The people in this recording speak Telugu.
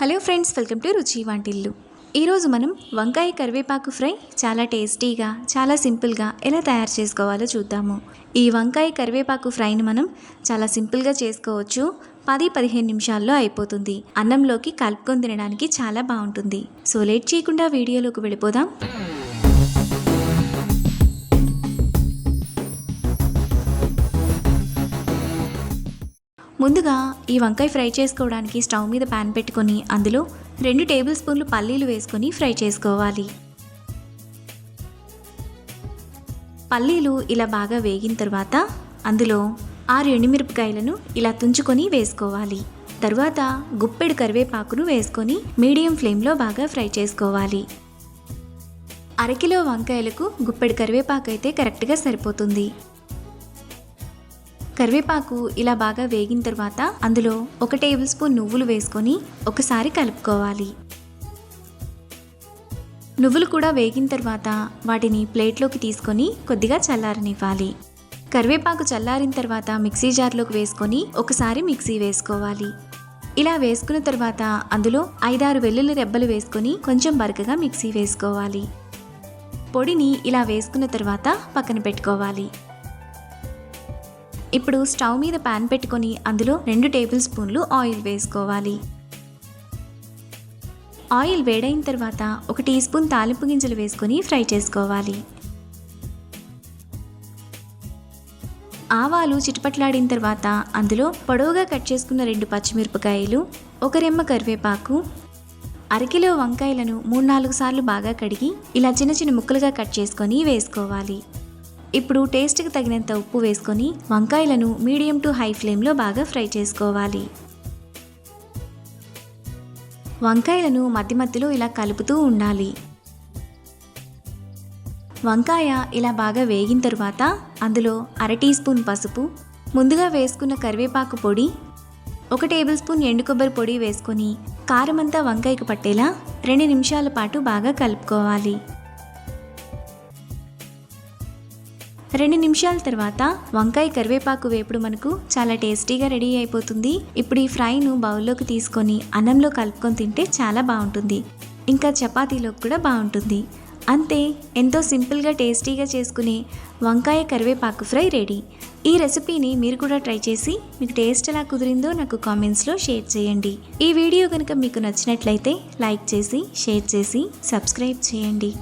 హలో ఫ్రెండ్స్, వెల్కమ్ టు రుచి వంటిల్లు. ఈరోజు మనం వంకాయ కరివేపాకు ఫ్రై చాలా టేస్టీగా, చాలా సింపుల్గా ఎలా తయారు చేసుకోవాలో చూద్దాము. ఈ వంకాయ కరివేపాకు ఫ్రైని మనం చాలా సింపుల్గా చేసుకోవచ్చు. 10-15 నిమిషాల్లో అయిపోతుంది. అన్నంలోకి కలుపుకొని తినడానికి చాలా బాగుంటుంది. సో లేట్ చేయకుండా వీడియోలోకి వెళ్ళిపోదాం. ముందుగా ఈ వంకాయ ఫ్రై చేసుకోవడానికి స్టవ్ మీద ప్యాన్ పెట్టుకొని అందులో 2 టేబుల్ స్పూన్లు పల్లీలు వేసుకొని ఫ్రై చేసుకోవాలి. పల్లీలు ఇలా బాగా వేగిన తర్వాత అందులో 6 ఎండుమిరపకాయలను ఇలా తుంచుకొని వేసుకోవాలి. తర్వాత గుప్పెడు కరివేపాకును వేసుకొని మీడియం ఫ్లేమ్లో బాగా ఫ్రై చేసుకోవాలి. అరకిలో వంకాయలకు గుప్పెడు కరివేపాకు అయితే కరెక్ట్గా సరిపోతుంది. కరివేపాకు ఇలా బాగా వేగిన తర్వాత అందులో 1 టేబుల్ స్పూన్ నువ్వులు వేసుకొని ఒకసారి కలుపుకోవాలి. నువ్వులు కూడా వేగిన తర్వాత వాటిని ప్లేట్లోకి తీసుకొని కొద్దిగా చల్లారనివ్వాలి. కరివేపాకు చల్లారిన తర్వాత మిక్సీ జార్లోకి వేసుకొని ఒకసారి మిక్సీ వేసుకోవాలి. ఇలా వేసుకున్న తర్వాత అందులో 5-6 వెల్లుల్లి రెబ్బలు వేసుకొని కొంచెం బరకగా మిక్సీ వేసుకోవాలి. పొడిని ఇలా వేసుకున్న తర్వాత పక్కన పెట్టుకోవాలి. ఇప్పుడు స్టవ్ మీద ప్యాన్ పెట్టుకొని అందులో 2 టేబుల్ స్పూన్లు ఆయిల్ వేసుకోవాలి. ఆయిల్ వేడైన తర్వాత 1 టీ స్పూన్ తాలింపు గింజలు వేసుకొని ఫ్రై చేసుకోవాలి. ఆవాలు చిటపట్లాడిన తర్వాత అందులో పొడవుగా కట్ చేసుకున్న 2 పచ్చిమిరపకాయలు, 1 రెమ్మ కరివేపాకు, అరకిలో వంకాయలను 3-4 సార్లు బాగా కడిగి ఇలా చిన్న చిన్న ముక్కలుగా కట్ చేసుకొని వేసుకోవాలి. ఇప్పుడు టేస్ట్కి తగినంత ఉప్పు వేసుకొని వంకాయలను మీడియం టు హై ఫ్లేమ్లో బాగా ఫ్రై చేసుకోవాలి. వంకాయలను మధ్య మధ్యలో ఇలా కలుపుతూ ఉండాలి. వంకాయ ఇలా బాగా వేగిన తర్వాత అందులో 1/2 టీ స్పూన్ పసుపు, ముందుగా వేసుకున్న కరివేపాకు పొడి, 1 టేబుల్ స్పూన్ ఎండు కొబ్బరి పొడి వేసుకొని కారమంతా వంకాయకు పట్టేలా 2 నిమిషాల పాటు బాగా కలుపుకోవాలి. 2 నిమిషాల తర్వాత వంకాయ కరివేపాకు వేపుడు మనకు చాలా టేస్టీగా రెడీ అయిపోతుంది. ఇప్పుడు ఈ ఫ్రైను బౌల్లోకి తీసుకొని అన్నంలో కలుపుకొని తింటే చాలా బాగుంటుంది. ఇంకా చపాతీలోకి కూడా బాగుంటుంది. అంతే, ఎంతో సింపుల్గా టేస్టీగా చేసుకునే వంకాయ కరివేపాకు ఫ్రై రెడీ. ఈ రెసిపీని మీరు కూడా ట్రై చేసి మీకు టేస్ట్ ఎలా కుదిరిందో నాకు కామెంట్స్లో షేర్ చేయండి. ఈ వీడియో కనుక మీకు నచ్చినట్లయితే లైక్ చేసి, షేర్ చేసి, సబ్స్క్రైబ్ చేయండి.